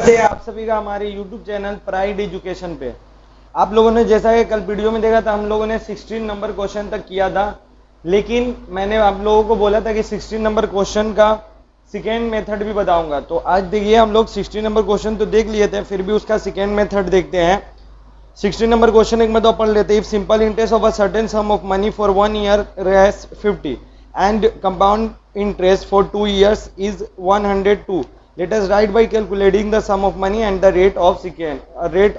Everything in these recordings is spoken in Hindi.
आप सभी का हमारे YouTube चैनल प्राइड एजुकेशन पे। आप लोगों ने जैसा कि कल वीडियो में देखा था, हम लोगों ने 16 नंबर क्वेश्चन तक किया था, लेकिन मैंने आप लोगों को बोला था कि 16 नंबर क्वेश्चन का सेकेंड मेथड भी बताऊंगा। तो आज देखिए, हम लोग 16 नंबर क्वेश्चन तो देख लिए थे, फिर भी उसका सेकेंड मेथड देखते हैं। 16 नंबर क्वेश्चन एक मतलब पढ़ लेते हैं। If simple interest of a certain sum of money for 1 year race 50 and compound interest for 2 years is 102, let us write by calculating the sum of money and the rate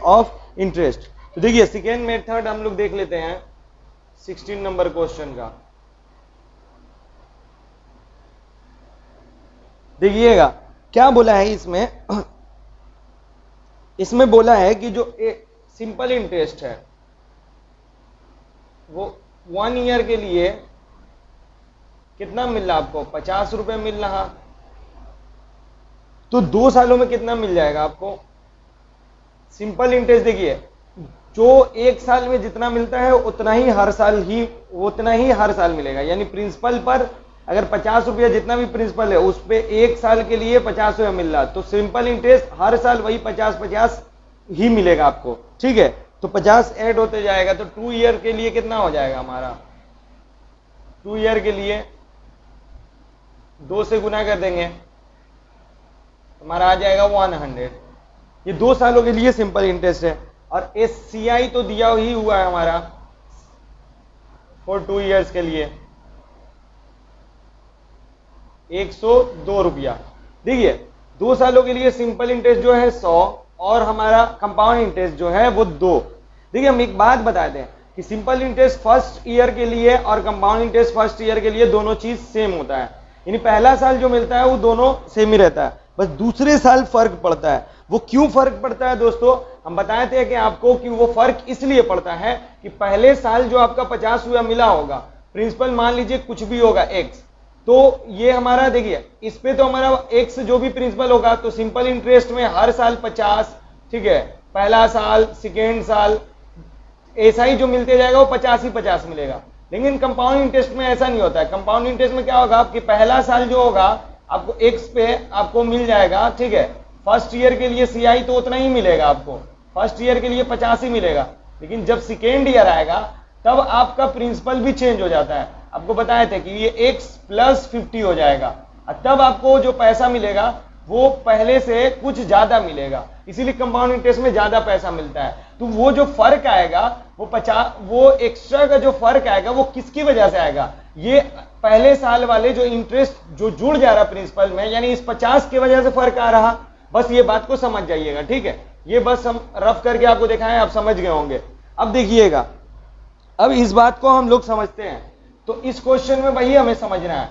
of interest। तो देखिए, सेकेंड मेथड हम लोग देख लेते हैं 16 नंबर क्वेश्चन का। देखिएगा क्या बोला है इसमें। इसमें बोला है कि जो सिंपल इंटरेस्ट है वो 1 ईयर के लिए कितना मिल रहा आपको, 50 रुपए मिल रहा। तो 2 सालों में कितना मिल जाएगा आपको सिंपल इंटरेस्ट। देखिए, जो 1 साल में जितना मिलता है उतना ही हर साल मिलेगा। यानी प्रिंसिपल पर अगर 50 रुपया जितना भी प्रिंसिपल है उस पे 1 साल के लिए 50 रुपया मिल रहा, तो सिंपल इंटरेस्ट हर साल वही 50 ही मिलेगा आपको। ठीक है, तो 50 ऐड होते जाएगा, तो 2 ईयर के लिए कितना हो जाएगा हमारा। 2 ईयर के लिए 2 से गुना कर देंगे, हमारा आ जाएगा 100। ये 2 सालों के लिए सिंपल इंटरेस्ट है। और SCI तो दिया ही हुआ है हमारा फॉर 2 years के लिए 102 रुपया। देखिए, 2 सालों के लिए सिंपल इंटरेस्ट जो है 100 और हमारा कंपाउंड इंटरेस्ट जो है वो 2। देखिए, हम एक बात बताते हैं कि सिंपल इंटरेस्ट फर्स्ट ईयर के लिए और कंपाउंड इंटरेस्ट फर्स्ट ईयर के लिए दोनों चीज सेम होता है। यानी पहला साल जो मिलता है वो दोनों सेम ही रहता है, बस दूसरे साल फर्क पड़ता है। वो क्यों फर्क पड़ता है दोस्तों, हम बताए थे कि आपको कि वो फर्क इसलिए पड़ता है कि पहले साल जो आपका 50 रुपया मिला होगा, प्रिंसिपल मान लीजिए कुछ भी होगा x, तो ये हमारा देखिए इस पे तो हमारा x जो भी प्रिंसिपल होगा, तो सिंपल इंटरेस्ट में हर साल 50, ठीक है, पहला साल सेकेंड साल ऐसा ही जो मिलते जाएगा वो 50 ही 50 मिलेगा। लेकिन कंपाउंड इंटरेस्ट में ऐसा नहीं होता है। कंपाउंड इंटरेस्ट में क्या होगा, आपकी पहला साल जो होगा आपको x पे आपको मिल जाएगा, ठीक है। फर्स्ट ईयर के लिए CI तो उतना ही मिलेगा आपको, फर्स्ट ईयर के लिए 50 ही मिलेगा। लेकिन जब सेकेंड ईयर आएगा तब आपका प्रिंसिपल भी चेंज हो जाता है। आपको बताए थे कि ये x + 50 हो जाएगा, और तब आपको जो पैसा मिलेगा वो पहले से कुछ ज्यादा मिलेगा। इसीलिए कंपाउंड इंटरेस्ट में ज्यादा पैसा मिलता है। तो वो जो फर्क आएगा वो एक्स्ट्रा का जो फर्क आएगा वो किसकी वजह से आएगा, ये पहले साल वाले जो इंटरेस्ट जो जुड़ जा रहा प्रिंसिपल में, यानी इस 50 की वजह से फर्क आ रहा। बस ये बात को समझ जाइएगा, ठीक है। ये बस हम रफ करके आपको दिखाएं, आप समझ गए होंगे। अब देखिएगा, अब इस बात को हम लोग समझते हैं, तो इस क्वेश्चन में वही हमें समझना है,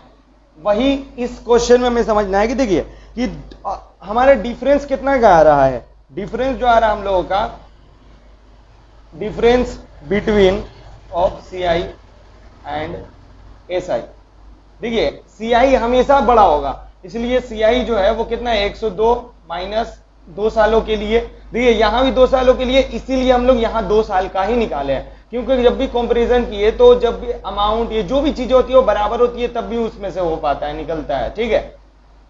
कि देखिए कि हमारा डिफरेंस कितना का आ रहा है। डिफरेंस जो आ रहा है हम लोगों का, difference between of CI and SI। देखिए, CI हमेशा बड़ा होगा, इसलिए CI जो है वो कितना है 102 माइनस 2 सालों के लिए। देखिए, यहां भी 2 सालों के लिए, इसीलिए हम लोग यहां 2 साल का ही निकाले हैं, क्योंकि जब भी कंपैरिजन किए तो जब भी अमाउंट ये जो भी चीजें होती है वो बराबर होती है, तब भी उसमें से हो पाता है, निकलता है, ठीक है।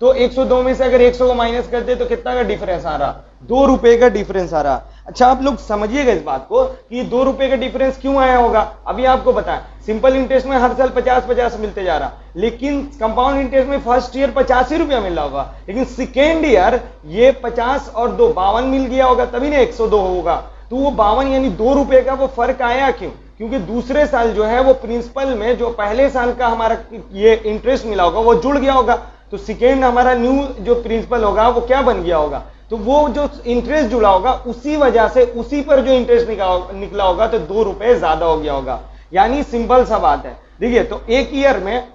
तो 102 में से अगर 100 को माइनस कर दे तो कितना का डिफरेंस आ रहा, 2 रुपए का डिफरेंस आ रहा। अच्छा, आप लोग समझिएगा इस बात को कि 2 रुपए का डिफरेंस क्यों आया होगा। अभी आपको बताएं, सिंपल इंटरेस्ट में हर साल 50 मिलते जा रहा, लेकिन कंपाउंड इंटरेस्ट में फर्स्ट ईयर 85 रुपया मिल रहा होगा, लेकिन सेकेंड ईयर ये 50 और 2 52 मिल गया होगा, तभी ना 102 होगा। तो वो 52 यानी 2 रुपए का वो फर्क आया क्यों, क्योंकि दूसरे साल जो है वो प्रिंसिपल में जो पहले साल का हमारा ये इंटरेस्ट मिला होगा वो जुड़ गया होगा। तो सेकेंड हमारा न्यू जो प्रिंसिपल होगा वो क्या बन गया होगा, तो वो जो इंटरेस्ट जुड़ा होगा उसी वजह से उसी पर जो इंटरेस्ट निकला होगा, तो 2 रुपए ज्यादा हो गया होगा। यानी सिंपल सा बात है। देखिए, तो एक ईयर में,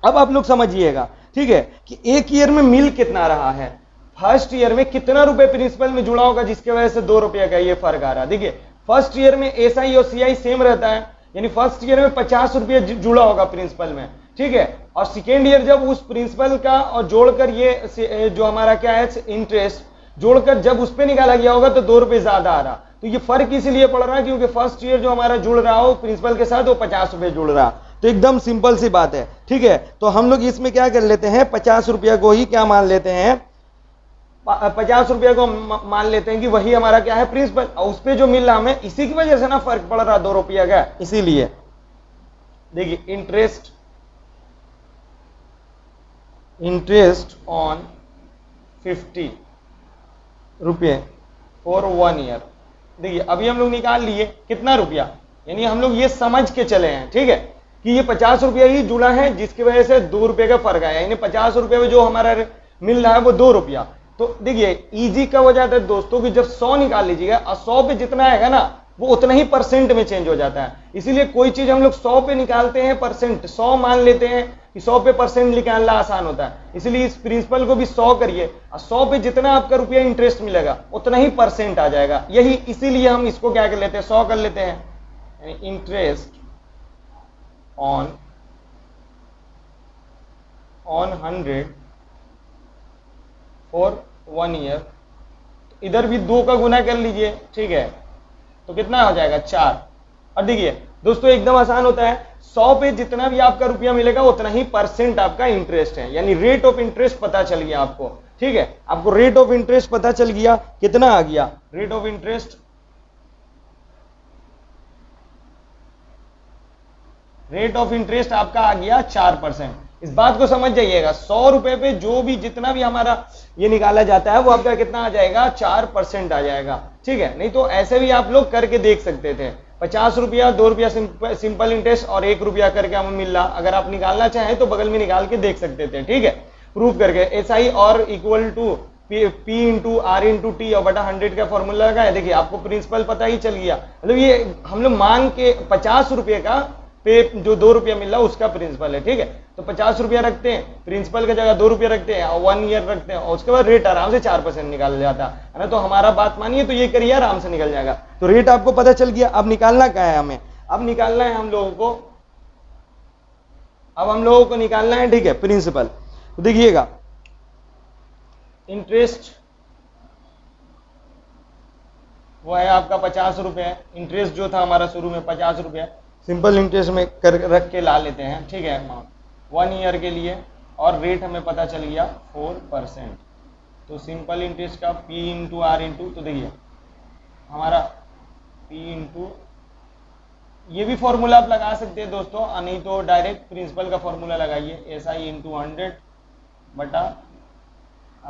अब आप लोग समझिएगा, ठीक है, कि एक ईयर में मिल कितना रहा है, फर्स्ट ईयर में कितना रुपए प्रिंसिपल में जुड़ा होगा जिसकी वजह से 2 रुपये का ये फर्क आ रहा है। देखिए, फर्स्ट ईयर में SI और CI सेम रहता है, यानी फर्स्ट ईयर में 50 रुपये जुड़ा होगा प्रिंसिपल में, ठीक है। और सेकेंड ईयर जब उस प्रिंसिपल का और जोड़कर ये जो हमारा क्या है इंटरेस्ट जोड़कर जब उस पर निकाला गया होगा तो 2 रुपए ज्यादा आ रहा। तो ये फर्क इसीलिए पड़ रहा है क्योंकि फर्स्ट ईयर जो हमारा जुड़ रहा हो प्रिंसिपल के साथ वो 50 रुपए जुड़ रहा। तो एकदम सिंपल सी बात है, ठीक है। तो हम लोग इसमें क्या कर लेते हैं, 50 रुपया को ही क्या मान लेते हैं, 50 रुपया को मान लेते हैं कि वही हमारा क्या है प्रिंसिपल, और उस पर जो मिल रहा हमें इसी की वजह से ना फर्क पड़ रहा 2 रुपया का, इसीलिए देखिए इंटरेस्ट ऑन 50 रुपये फॉर 1 ईयर। देखिए अभी हम लोग निकाल लिए कितना रुपया, यानी हम लोग ये समझ के चले हैं, ठीक है, कि ये 50 रुपया ही जुड़ा है जिसकी वजह से 2 रुपये का फर्क आया, यानी 50 रुपये में जो हमारा मिल रहा है वो 2 रुपया। तो देखिए इजी कब हो जाता है दोस्तों कि जब 100 निकाल लीजिएगा और 100 पे जितना आएगा ना वो उतना ही परसेंट में चेंज हो जाता है। इसीलिए कोई चीज हम लोग 100 पे निकालते हैं परसेंट, 100 मान लेते हैं कि 100 पे परसेंट निकालना आसान होता है, इसलिए इस प्रिंसिपल को भी 100 करिए और 100 पे जितना आपका रुपया इंटरेस्ट मिलेगा उतना ही परसेंट आ जाएगा। यही इसीलिए हम इसको क्या कर लेते हैं 100 कर लेते हैं, यानी इंटरेस्ट ऑन 100 फॉर 1 ईयर। इधर भी 2 का गुना कर लीजिए, ठीक है, तो कितना हो जाएगा 4। और देखिए दोस्तों एकदम आसान होता है, 100 पे जितना भी आपका रुपया मिलेगा उतना ही परसेंट आपका इंटरेस्ट है, यानी रेट ऑफ इंटरेस्ट पता चल गया आपको, ठीक है, आपको रेट ऑफ इंटरेस्ट पता चल गया, कितना आ गया rate of interest, rate of interest आपका आ गया 4%। इस बात को समझ जाइएगा, 100 रुपए पे जो भी जितना भी हमारा ये निकाला जाता है वो आपका कितना आ जाएगा 4% आ जाएगा, ठीक है। नहीं तो ऐसे भी आप लोग करके देख सकते थे, 50 रुपया 2 रुपया सिंपल इंटरेस्ट और 1 रुपया करके हमें मिल रहा, अगर आप निकालना चाहें तो बगल में निकाल के देख सकते थे, ठीक है, प्रूफ करके। SI और equal to P into R into T और बटा 100 का फॉर्मूला लगा है, देखिए आपको प्रिंसिपल पता ही चल गया। मतलब ये हम लोग मान के 50 रुपये का पे जो 2 रुपया मिल रहा है उसका प्रिंसिपल है, ठीक है, तो 50 रुपया रखते हैं, प्रिंसिपल की जगह 2 रुपया रखते हैं और 1 ईयर रखते हैं और उसके बाद रेट आराम से 4% निकाल जाता है ना। तो हमारा बात मानिए तो ये करिए आराम से निकल जाएगा। तो रेट आपको पता चल गया, अब निकालना क्या है हमें, अब निकालना है हम लोगों को, अब हम लोगों को निकालना है, ठीक है, प्रिंसिपल। तो देखिएगा इंटरेस्ट वो है आपका 50 रुपये, इंटरेस्ट जो था हमारा शुरू में 50 रुपये, सिंपल इंटरेस्ट में कर रख के ला लेते हैं, ठीक है, अमाउंट 1 ईयर के लिए, और रेट हमें पता चल गया 4%। तो सिंपल इंटरेस्ट का P इंटू आर इंटू, तो देखिए हमारा P इंटू, ये भी फॉर्मूला आप लगा सकते हैं दोस्तों, नहीं तो डायरेक्ट प्रिंसिपल का फॉर्मूला लगाइए, SI इंटू 100 बटा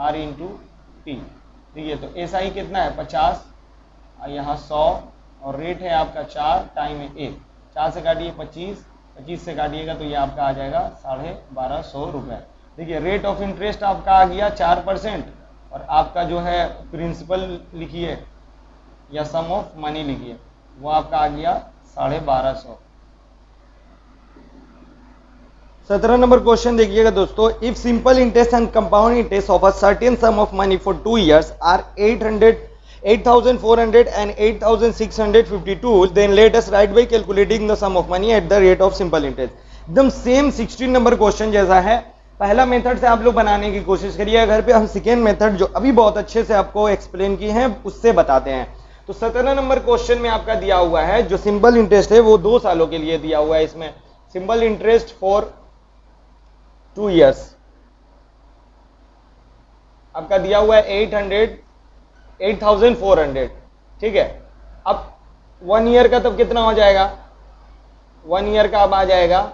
R इंटू टी। देखिए तो SI कितना है 50 और यहाँ 100 और रेट है आपका 4 टाइम है 1, 4 से काटिए 25, 25 से काटिएगा तो ये आपका आ जाएगा 1250 रुपये। देखिए रेट ऑफ इंटरेस्ट आपका आ गया 4% और आपका जो है प्रिंसिपल लिखिए या सम ऑफ मनी लिखिए वो आपका आ गया 1250। 17 नंबर क्वेश्चन देखिएगा दोस्तों, if simple interest and compound interest of a certain sum of money for 2 years are 8,400 and 8,652, then let us write by calculating the sum of money at the rate of simple interest। एकदम सेम 16 नंबर क्वेश्चन जैसा है, पहला मेथड से आप लोग बनाने की कोशिश करिए, घर पे हम सेकेंड मेथड जो अभी बहुत अच्छे से आपको एक्सप्लेन की है उससे बताते हैं। तो 17 नंबर क्वेश्चन में आपका दिया हुआ है जो सिंपल इंटरेस्ट है वो 2 सालों के लिए दिया हुआ है, इसमें सिंपल इंटरेस्ट फॉर 2 years आपका दिया हुआ है 8,400, ठीक है। अब 1 ईयर का तब कितना हो जाएगा, 1 ईयर का अब आ जाएगा,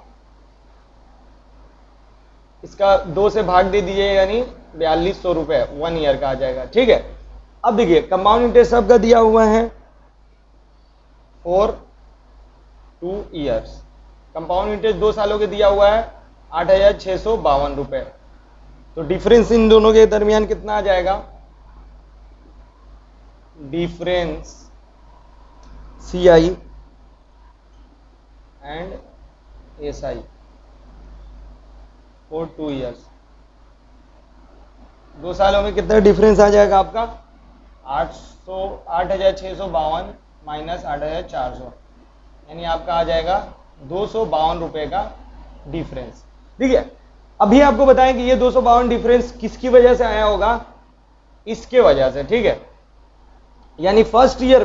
इसका 2 से भाग दे दीजिए यानी 4200 रुपये 1 ईयर का आ जाएगा, ठीक है। अब देखिए कंपाउंड इंटरेस्ट सबका दिया हुआ है फॉर 2 years, कंपाउंड इंटरेस्ट 2 सालों के दिया हुआ है 8,652 रुपये। तो डिफरेंस इन दोनों के दरमियान कितना आ जाएगा, difference CI and SI for 2 years, 2 सालों में कितना डिफरेंस आ जाएगा आपका 8,652 माइनस 8,400, यानी आपका आ जाएगा 252 रुपए का डिफरेंस। ठीक है, अभी आपको बताएं कि ये 252 डिफरेंस किसकी वजह से आया होगा, इसके वजह से, ठीक है। यानी फर्स्ट ईयर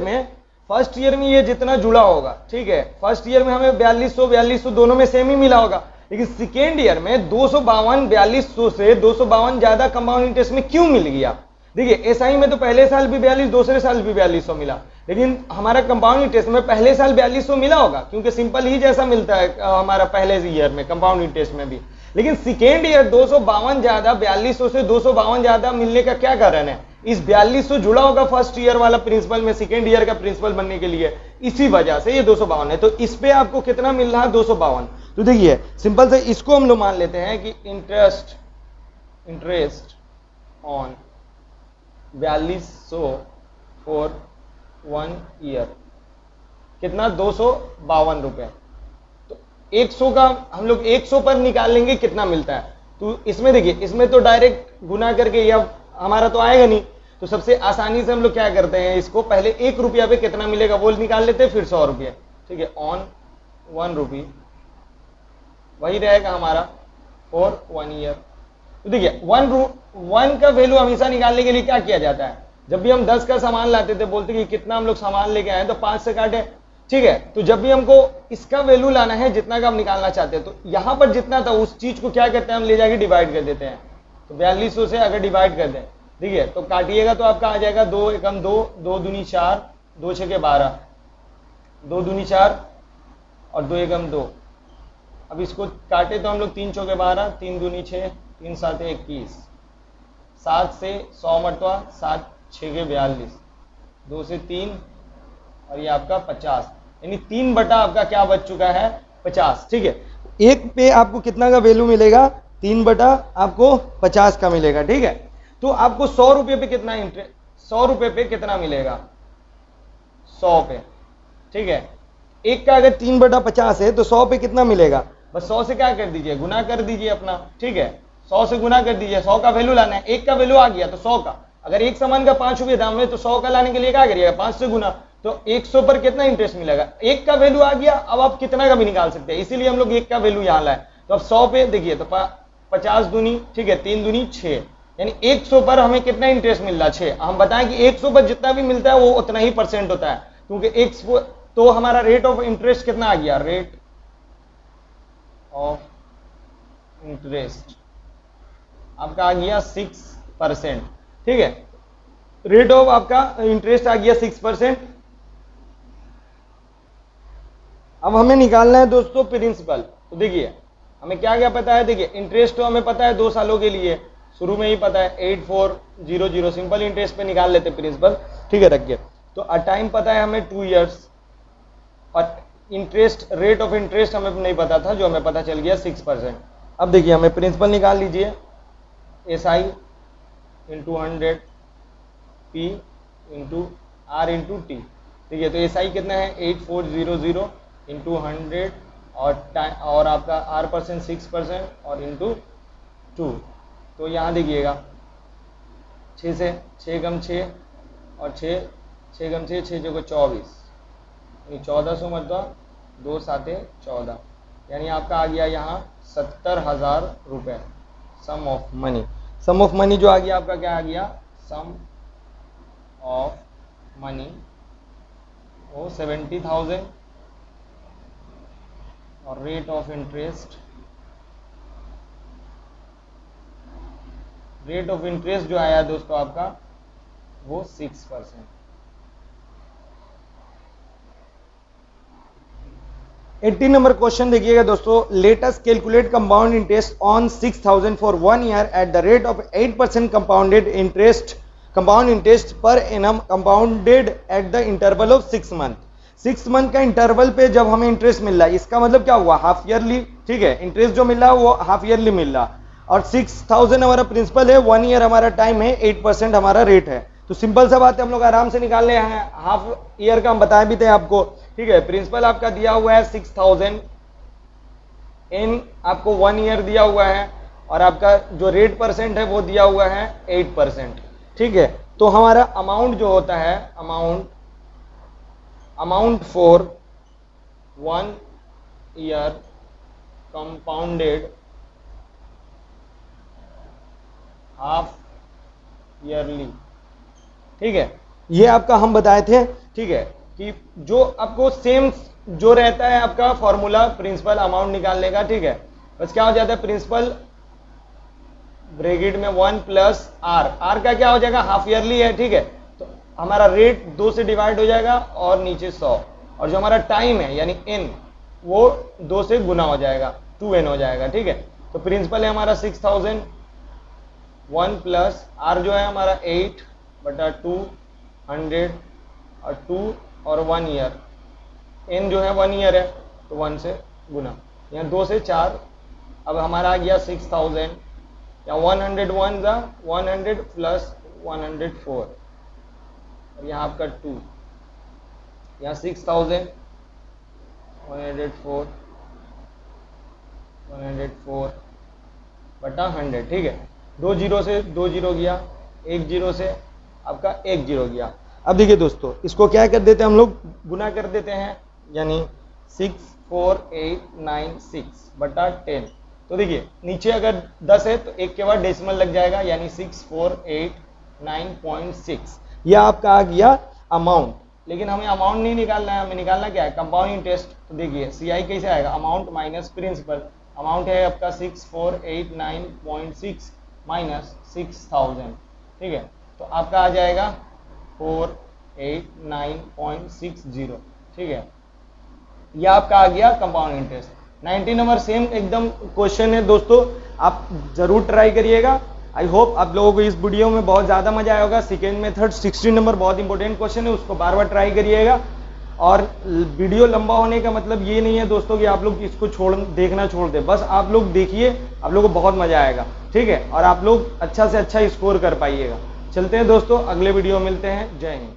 में ये जितना जुड़ा होगा, ठीक है, फर्स्ट ईयर में हमें 4200 दोनों में सेम ही मिला होगा, लेकिन सेकेंड ईयर में 252 4200 से 252 ज्यादा कंपाउंड इंटरेस्ट में क्यों मिल गया, देखिए एसआई में तो पहले साल भी 42, दूसरे साल भी 4200 मिला, लेकिन हमारा कंपाउंड इंटरेस्ट में पहले साल 4200 मिला होगा, क्योंकि सिंपल ही जैसा मिलता है हमारा पहले ईयर में कंपाउंड इंटरेस्ट में भी। लेकिन सेकेंड ईयर 252 ज्यादा, 4200 से 252 ज्यादा मिलने का क्या कारण है? इस 4200 जुड़ा होगा फर्स्ट ईयर वाला प्रिंसिपल में सेकेंड ईयर का प्रिंसिपल बनने के लिए, इसी वजह से ये 252 है। तो इस पे आपको कितना मिल रहा है? 252। तो देखिए सिंपल से इसको हम लोग मान लेते हैं कि इंटरेस्ट ऑन 4200 फॉर 1 ईयर कितना? 252 रुपए। तो 100 का हम लोग 100 पर निकाल लेंगे कितना मिलता है। तो इसमें देखिए, इसमें तो डायरेक्ट गुना करके या हमारा तो आएगा नहीं, तो सबसे आसानी से हम लोग क्या करते हैं, इसको पहले 1 रुपया पे कितना मिलेगा वो निकाल लेते हैं, फिर 100 रुपये। ठीक है, ऑन 1 रुपी वही रहेगा हमारा फॉर 1 ईयर। तो देखिए 1 का वैल्यू हमेशा निकालने के लिए क्या किया जाता है, जब भी हम 10 का सामान लाते थे बोलते कि कितना हम लोग सामान लेके आए तो 5 से काटे। ठीक है, तो जब भी हमको इसका वैल्यू लाना है जितना का हम निकालना चाहते हैं, तो यहां पर जितना था उस चीज को क्या करते हैं, हम ले जाके डिवाइड कर देते हैं। तो 4200 से अगर डिवाइड कर दें, ठीक है, तो काटिएगा तो आपका आ जाएगा 2 एकम 2, 2 दूनी 4, 2 छके 12, 2 दूनी 4 और 2 एकम 2। अब इसको काटे तो हम लोग 3 चौके 12, 3 दूनी 6, 3 साते 21, 7 से 100 मटवा 7 छके 42, 2 से 3 और ये आपका 50, यानी 3 बटा आपका क्या बच चुका है? 50। ठीक है, एक पे आपको कितना का वैल्यू मिलेगा? 3 बटा आपको 50 का मिलेगा। ठीक है, तो आपको 100 रुपये पे कितना इंटरेस्ट, 100 रुपये पे कितना मिलेगा? 100 पे। ठीक है, एक का अगर 3 बटा 50 है तो 100 पे कितना मिलेगा? बस 100 से क्या कर दीजिए, गुना कर दीजिए अपना। ठीक है, 100 से गुना कर दीजिए, 100 का वैल्यू लाना है, एक का वैल्यू आ गया तो 100 का, अगर एक सामान का 5 रुपये दाम है तो 100 का लाने के लिए क्या करिएगा? 5 से गुना, तो 100 पर कितना इंटरेस्ट मिलेगा? एक का वैल्यू आ गया, अब आप कितना का भी निकाल सकते हैं, इसीलिए हम लोग एक का वैल्यू यहाँ लाए। तो अब 100 पे देखिए तो 50 दूनी, ठीक है, 3 दूनी 6, यानी 100 पर हमें कितना इंटरेस्ट मिल रहा है? 6। हम बताएं कि 100 पर जितना भी मिलता है वो उतना ही परसेंट होता है, क्योंकि 100, तो हमारा रेट ऑफ इंटरेस्ट कितना आ गया? रेट ऑफ इंटरेस्ट आपका आ गया 6%। ठीक है, रेट ऑफ आपका इंटरेस्ट आ गया 6%। अब हमें निकालना है दोस्तों प्रिंसिपल। तो देखिए हमें क्या क्या पता है, देखिए इंटरेस्ट तो हमें पता है 2 सालों के लिए, शुरू में ही पता है 8400, सिंपल इंटरेस्ट पे निकाल लेते प्रिंसिपल। ठीक है, रखिए। तो टाइम पता है हमें 2 इयर्स, और इंटरेस्ट, रेट ऑफ इंटरेस्ट हमें नहीं पता था, जो हमें पता चल गया 6%। अब देखिए हमें प्रिंसिपल निकाल लीजिए, SI into 100 P into R into T। ठीक है, तो SI कितना है? 8400 इंटू 100 और आपका R% 6% और इंटू 2। तो यहाँ देखिएगा 6 से 6 कम 6 और 6 कम 6, 6 को 24, 1400 मतलब 2 साते 14, यानी आपका आ गया यहाँ 70,000 रुपये sum of money. Sum of money जो आ गया आपका क्या आ गया? सम ऑफ मनी वो 70,000 और rate of interest, rate of interest जो आया दोस्तों आपका वो 6%। 80 नंबर क्वेश्चन देखिएगा दोस्तों, let us calculate compound interest on 6,000 for 1 year at the rate of 8% compounded interest, compound interest per annum compounded at the interval of 6 month. 6 month का इंटरवल पे जब हमें इंटरेस्ट मिल रहा है, इसका मतलब क्या हुआ? Half yearly. ठीक है, इंटरेस्ट जो मिल रहा है वो हाफ ईयरली मिल रहा, और 6,000 हमारा प्रिंसिपल है, 1 ईयर हमारा टाइम है, 8% हमारा रेट है। तो सिंपल सा बात है, हम लोग आराम से निकाल ले हैं, हाफ ईयर का हम बताए भी थे आपको। ठीक है, प्रिंसिपल आपका दिया हुआ है 6,000, इन आपको 1 ईयर दिया हुआ है, और आपका जो रेट परसेंट है वो दिया हुआ है 8%। ठीक है, तो हमारा अमाउंट जो होता है, amount for 1 year compounded half yearly. ठीक है, ये आपका हम बताए थे। ठीक है, कि जो आपको सेम जो रहता है आपका फॉर्मूला प्रिंसिपल अमाउंट निकालने का। ठीक है, बस क्या हो जाता है, प्रिंसिपल ब्रैकेट में 1 प्लस आर, आर का क्या हो जाएगा, हाफ ईयरली है, ठीक है, तो हमारा रेट 2 से डिवाइड हो जाएगा और नीचे 100, और जो हमारा टाइम है यानी n वो 2 से गुना हो जाएगा, 2n हो जाएगा, ठीक है। तो प्रिंसिपल है हमारा 6000, 1 प्लस आर जो है हमारा 8/200 और 2 और 1 ईयर, n जो है 1 ईयर है तो 1 से गुना, यहाँ 2 से 4, अब हमारा आ गया 6000, या 101 जा 100 प्लस 104, और यहाँ आपका 2, यहाँ 6000 104 बटा 100, ठीक है। 2 जीरो से 2 जीरो गया, 1 जीरो से आपका 1 जीरो गया। अब देखिए दोस्तों, इसको क्या कर देते हैं हम लोग, गुना कर देते हैं, यानी 64896 बटा 10। तो देखिए नीचे अगर 10 है तो एक के बाद डेसिमल लग जाएगा, यानी 6489.6, यह आपका आ गया अमाउंट। लेकिन हमें अमाउंट नहीं निकालना है, हमें निकालना क्या है, कंपाउंड इंटरेस्ट। तो देखिए सीआई कैसे आएगा, अमाउंट माइनस प्रिंसिपल, अमाउंट है आपका 6489.6 माइनस 6000, ठीक है, तो आपका आ जाएगा 489.60, ठीक है, यह आपका आ गया कंपाउंड इंटरेस्ट। 90 नंबर सेम एकदम क्वेश्चन है दोस्तों, आप जरूर ट्राई करिएगा। आई होप आप लोगों को इस वीडियो में बहुत ज़्यादा मजा आया होगा। सेकेंड मेथड 16 नंबर बहुत इंपॉर्टेंट क्वेश्चन है, उसको बार बार ट्राई करिएगा। और वीडियो लंबा होने का मतलब ये नहीं है दोस्तों कि आप लोग इसको देखना छोड़ दें, बस आप लोग देखिए, आप लोगों को बहुत मजा आएगा, ठीक है, और आप लोग अच्छा से अच्छा स्कोर कर पाइएगा। चलते हैं दोस्तों, अगले वीडियो मिलते हैं। जय हिंद।